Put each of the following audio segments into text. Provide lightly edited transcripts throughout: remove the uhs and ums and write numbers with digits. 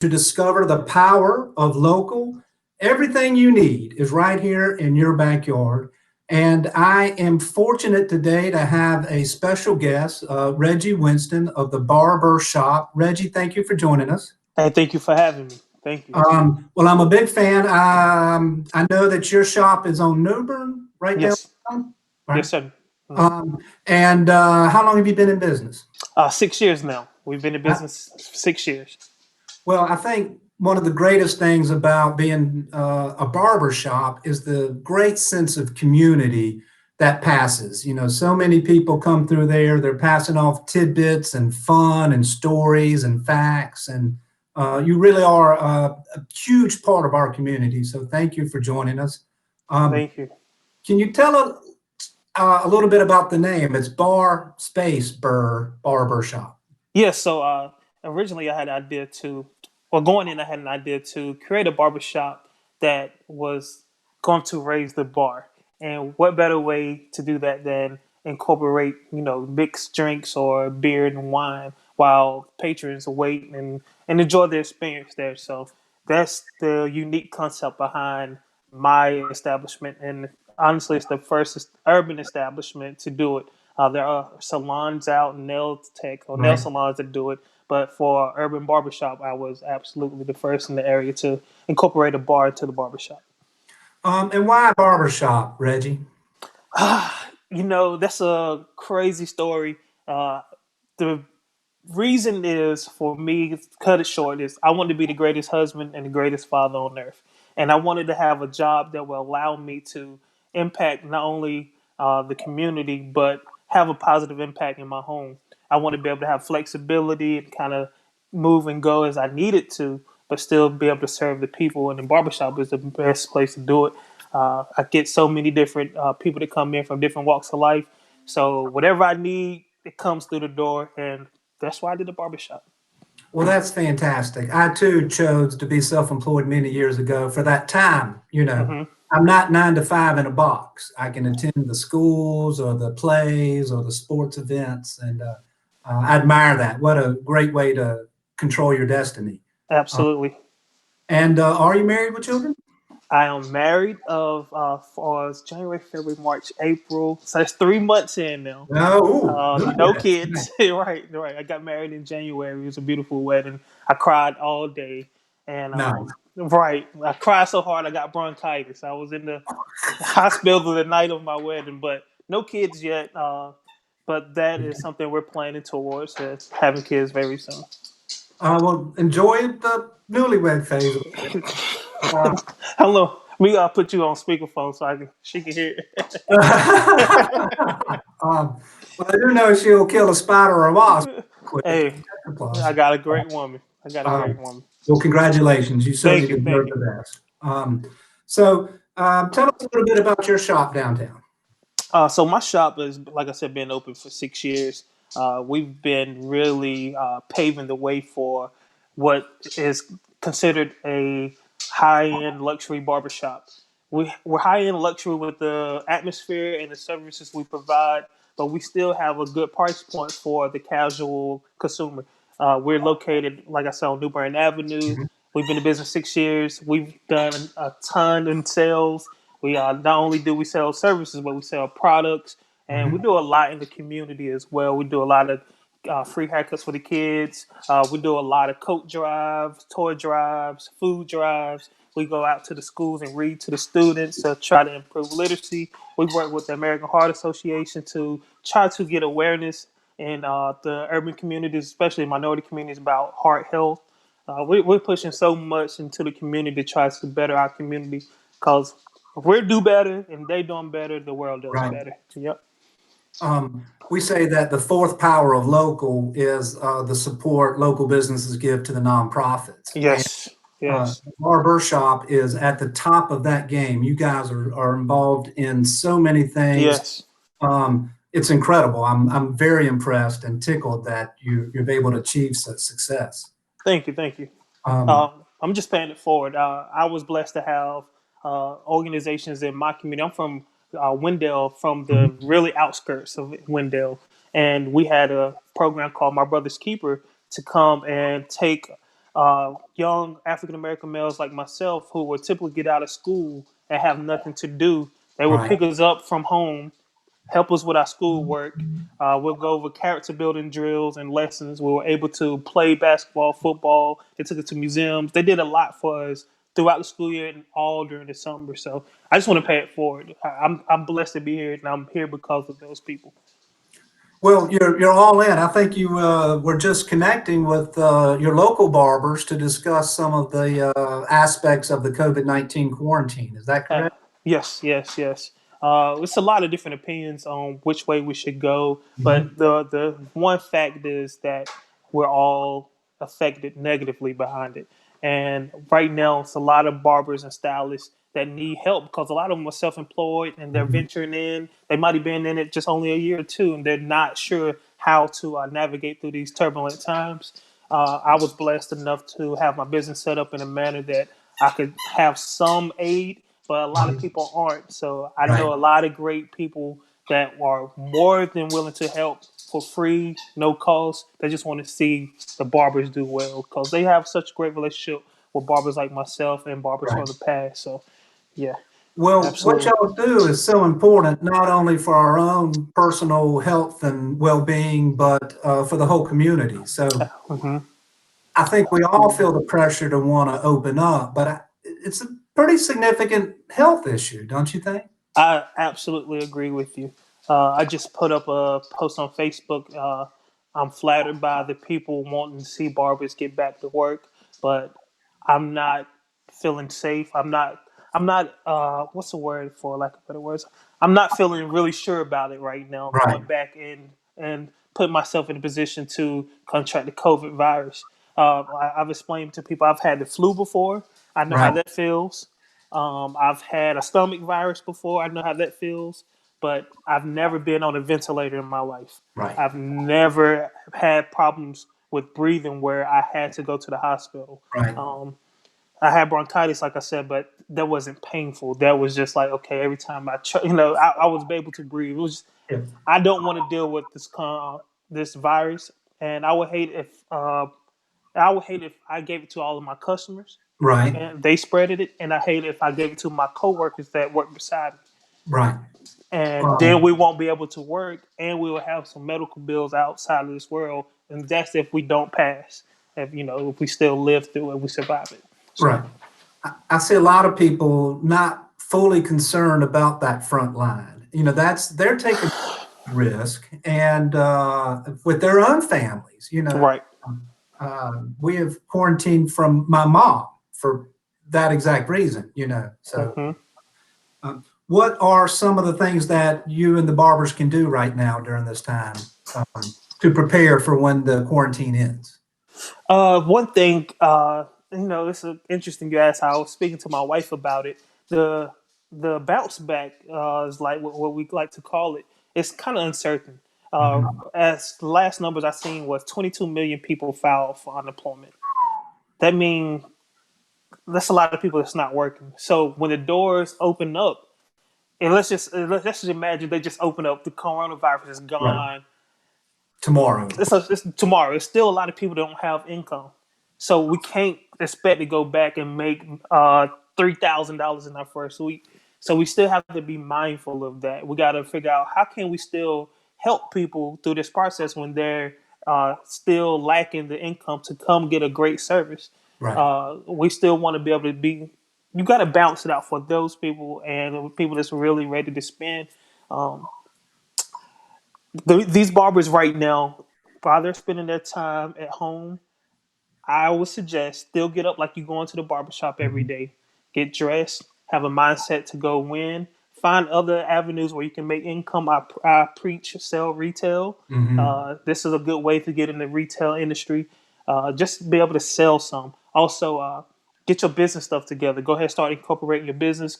to discover the power of local. Everything you need is right here in your backyard. And I am fortunate today to have a special guest, Reggie Winston of the Barber Shop. Reggie, thank you for joining us. Hey, thank you for having me. Thank you. Well, I'm a big fan. I know that your shop is on Newbern, right there. Yes, Right. yes, sir. Mhm. And how long have you been in business? 6 years now. We've been in I, business 6 years. well, I think one of the greatest things about being a barber shop is the great sense of community that passes. You know, so many people come through there, they're passing off tidbits and fun and stories and facts. And you really are a huge part of our community. So thank you for joining us. Um, Thank you. can you tell a little bit about the name? It's Bar Space Burr Barber Shop. Yes. So originally, I had an idea to, well, going in, I had an idea to create a barbershop that was going to raise the bar. And what better way to do that than incorporate, mixed drinks or beer and wine while patrons wait and enjoy the experience there. So that's the unique concept behind my establishment. And honestly, it's the first urban establishment to do it. There are salons out, nail tech or nail Right. salons that do it. But for urban barbershop, I was absolutely the first in the area to incorporate a bar into the barbershop. And why a barber shop, Reggie? That's a crazy story. The reason is for me, to cut it short, is I wanted to be the greatest husband and the greatest father on earth. And I wanted to have a job that will allow me to impact not only the community, but have a positive impact in my home. I want to be able to have flexibility and kind of move and go as I needed to, but still be able to serve the people. And the barbershop is the best place to do it. I get so many different people that come in from different walks of life. So whatever I need, it comes through the door, and that's why I did the barbershop. Well, that's fantastic. I too chose to be self-employed many years ago for that time. You know, Hmm. I'm not 9 to 5 in a box. I can attend the schools or the plays or the sports events, and I admire that. What a great way to control your destiny. Uh, Absolutely. and are you married with children? I am married of for January, February, March, April. So it's 3 months in now. No, ooh, No newlyweds. Nice. kids. Right, right. I got married in January. It was a beautiful wedding. I cried all day, and Nice. right, I cried so hard I got bronchitis. I was in the hospital the night of my wedding, but no kids yet. But that is something we're planning towards, having kids very soon. Well, enjoy the newlywed phase. Uh, Hello, we gotta put you on speakerphone so she can hear well, I do know she'll kill a spider or a wasp it. quick. Hey, That's a I plus. got a great woman. I got a great Um, woman. well, congratulations. You certainly Thank you, thank deserve you. the best. Tell us a little bit about your shop downtown. So my shop is, like I said, been open for 6 years. We've been really paving the way for what is considered a high-end luxury barbershop. We're high-end luxury with the atmosphere and the services we provide, but we still have a good price point for the casual consumer. We're located, like I said, on New Bern Avenue. Mhm. We've been in business 6 years. We've done a ton in sales. We not only do we sell services, but we sell products, and we Mhm. do a lot in the community as well. We do a lot of free haircuts for the kids. We do a lot of coat drives, toy drives, food drives. We go out to the schools and read to the students to try to improve literacy. We work with the American Heart Association to try to get awareness in the urban communities, especially minority communities, about heart health. We're pushing so much into the community to try to better our community because if we do better and they doing better, the world does Right. better. Yep. We say that the fourth power of local is the support local businesses give to the nonprofits. And Yes. Yes. Barber Shop is at the top of that game. You guys are involved in so many things. Yes. It's incredible. I'm very impressed and tickled that you've been able to achieve such success. Thank you. Thank you. Um, I'm just paying it forward. I was blessed to have organizations in my community. I'm from Wendell, from the mhm. really outskirts of Wendell, and we had a program called My Brother's Keeper to come and take young African American males like myself who would typically get out of school and have nothing to do. They would Right. pick us up from home, help us with our schoolwork. We'll go over character building drills and lessons. We were able to play basketball, football. They took us to museums. They did a lot for us throughout the school year and all during the summer. So I just want to pay it forward. I'm blessed to be here, and I'm here because of those people. Well, you're all in. I think you were just connecting with your local barbers to discuss some of the aspects of the COVID-19 quarantine. Is that Uh, correct? yes, yes, yes. It's a lot of different opinions on which way we should go, Mhm. but the one fact is that we're all affected negatively behind it. And right now, it's a lot of barbers and stylists that need help because a lot of them are self-employed and they're Mhm. venturing in. They might have been in it just only a year or two, and they're not sure how to navigate through these turbulent times. I was blessed enough to have my business set up in a manner that I could have some aid, but a lot of Mhm. people aren't. So I Right. know a lot of great people that are more than willing to help for free, no cost. They just want to see the barbers do well because they have such a great relationship with barbers like myself and barbers Right. from the past. So yeah, Well, what absolutely. y'all do is so important, not only for our own personal health and well-being, but for the whole community. So Hmm. I think we all feel the pressure to want to open up, but it's a pretty significant health issue, don't you think? I absolutely agree with you. I just put up a post on Facebook. I'm flattered by the people wanting to see barbers get back to work, but I'm not feeling safe. I'm not. I'm not. What's the word for lack of better words? I'm not feeling really sure about it right now. Right. Going back and put myself in a position to contract the COVID virus. I've explained to people I've had the flu before. I know how Right. that feels. I've had a stomach virus before. I know how that feels, but I've never been on a ventilator in my life. Right. I've never had problems with breathing where I had to go to the hospital. Right. Um, I had bronchitis, like I said, but that wasn't painful. That was just like, okay, every time I was able to breathe. It was just, Yeah. I don't want to deal with this virus, and I would hate if I gave it to all of my customers Right. and they spreaded it, and I hate it if I gave it to my coworkers that work beside me. Right. And then Um, we won't be able to work, and we will have some medical bills outside of this world, and that's if we don't pass. If we still live through it, we survive it. So, right. I see a lot of people not fully concerned about that front line. They're taking risk and with their own families. right. We have quarantined from my mom for that exact reason. So Hmm. what are some of the things that you and the barbers can do right now during this time to prepare for when the quarantine ends? One thing, it's interesting you asked. I was speaking to my wife about it. The the bounce back is like what we like to call it. It's kind of uncertain. Uh, Mhm. as the last numbers I seen was 22 million people filed for unemployment. That means that's a lot of people that's not working. So when the doors open up, and let's just imagine they just open up, the coronavirus is Right. gone. Tomorrow. It's tomorrow. It's still a lot of people don't have income, so we can't expect to go back and make $3,000 in our first week. So we still have to be mindful of that. We got to figure out how can we still help people through this process when they're still lacking the income to come get a great service. Right. We still want to be able to be. You got to balance it out for those people and people that's really ready to spend. Um, these barbers right now, while they're spending their time at home, I would suggest still get up like you go into the barbershop every Mhm. day. Get dressed, have a mindset to go win. Find other avenues where you can make income. I preach sell retail. Mhm. This is a good way to get in the retail industry. Just be able to sell some. Also, get your business stuff together. Go ahead, start incorporating your business.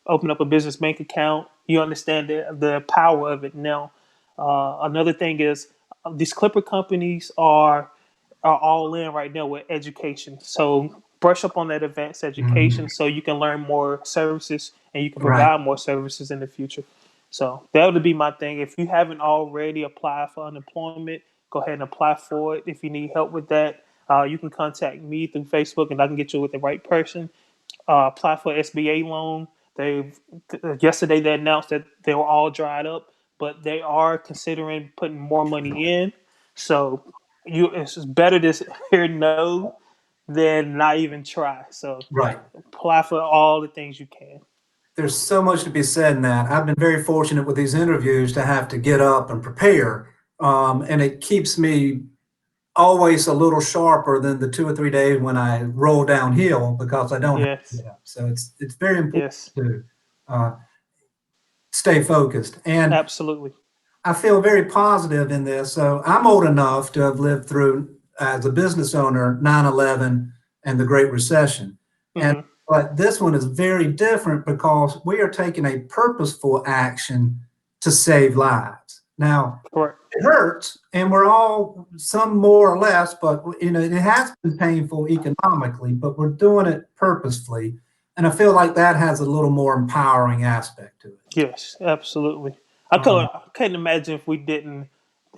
Open up a business bank account. You understand the power of it now. Another thing is these clipper companies are all in right now with education. So brush up on that advanced Mhm. education so you can learn more services and you can Right. provide more services in the future. So that would be my thing. If you haven't already applied for unemployment, go ahead and apply for it if you need help with that. you can contact me through Facebook, and I can get you with the right person. Apply for SBA loan. Yesterday they announced that they were all dried up, but they are considering putting more money in. So it's better to hear no than not even try. So Right. apply for all the things you can. There's so much to be said in that. I've been very fortunate with these interviews to have to get up and prepare, and it keeps me always a little sharper than the 2 or 3 days when I roll downhill because I don't have to Yes, get up. So it's very important yes, to uh, stay focused. And absolutely. I feel very positive in this. So I'm old enough to have lived through, as a business owner, 9/11 and the Great Recession. And Hmm. but this one is very different because we are taking a purposeful action to save lives. Now, Correct. it hurts, and we're all some more or less, but it has been painful economically, but we're doing it purposefully. And I feel like that has a little more empowering aspect to it. Yes, absolutely. Um, I couldn't imagine if we didn't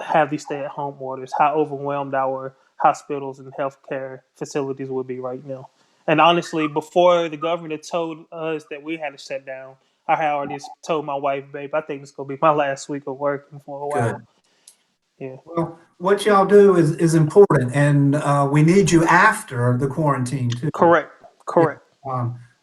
have these stay-at-home orders, how overwhelmed our hospitals and healthcare facilities would be right now. And honestly, before the government told us that we had to shut down, I had already told my wife, "Babe, I think it's gonna be my last week of working for a while." Good. Yeah, Well, what y'all do is important, and we need you after the quarantine too. correct, Yeah, correct.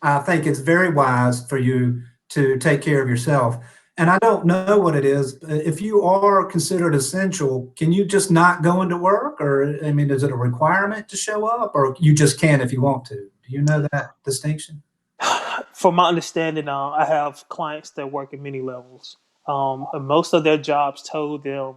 I think it's very wise for you to take care of yourself. And I don't know what it is. If you are considered essential, can you just not go into work? Or, I mean, is it a requirement to show up, or you just can if you want to? Do you know that distinction? From my understanding, I have clients that work at many levels. And most of their jobs told them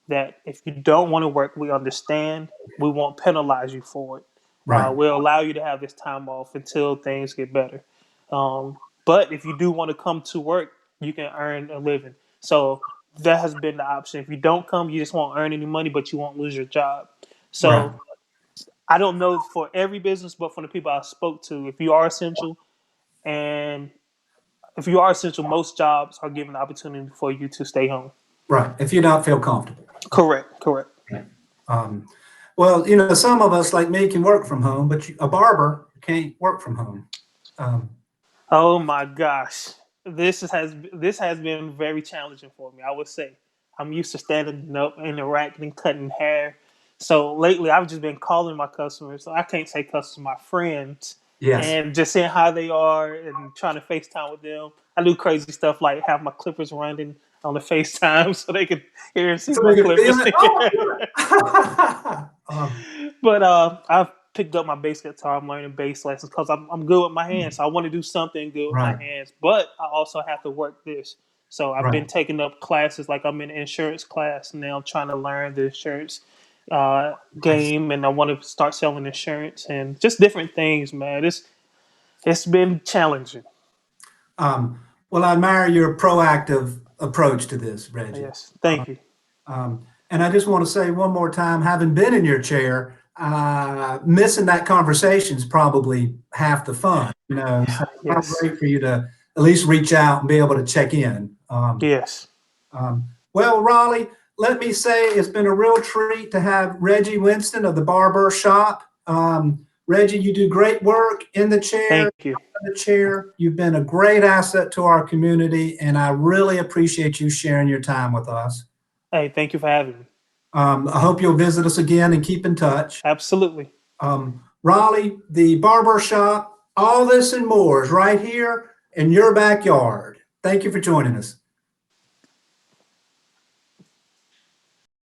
that if you don't want to work, we understand. We won't penalize you for it. Right, We'll allow you to have this time off until things get better. But if you do want to come to work, you can earn a living. So that has been the option. If you don't come, you just won't earn any money, but you won't lose your job. right, So I don't know for every business, but for the people I spoke to, if you are essential, and if you are essential, most jobs are given the opportunity for you to stay home. right. If you don't feel comfortable. Correct, correct. Um, well, some of us like me can work from home, but a barber can't work from home. Um, Oh my gosh, this has been very challenging for me. I would say I'm used to standing up, interacting, cutting hair. So lately, I've just been calling my customers. So I can't say customers, my friends, yes. and just seeing how they are and trying to FaceTime with them. I do crazy stuff like have my clippers running on the FaceTime so they can hear and see So my they can feel clippers. it. Oh, I feel it. But I've picked up my bass guitar. I'm learning bass lessons because I'm good with my hands. So I want to do something good with my right, hands, but I also have to work this. So I've right. been taking up classes. Like I'm in insurance class now, trying to learn the insurance I see. game, and I want to start selling insurance and just different things. Man, it's been challenging. Um, well, I admire your proactive approach to this, Reggie. Yes, thank you. And I just want to say one more time, having been in your chair, missing that conversation is probably half the fun. So how Yes, great for you to at least reach out and be able to check in. yes. Well, Raleigh, let me say it's been a real treat to have Reggie Winston of the Barber Shop. Reggie, you do great work in the chair, Thank you. out of the chair. You've been a great asset to our community, and I really appreciate you sharing your time with us. Hey, thank you for having me. I hope you'll visit us again and keep in touch. Absolutely. Raleigh, the Barber Shop, all this and more is right here in your backyard. Thank you for joining us.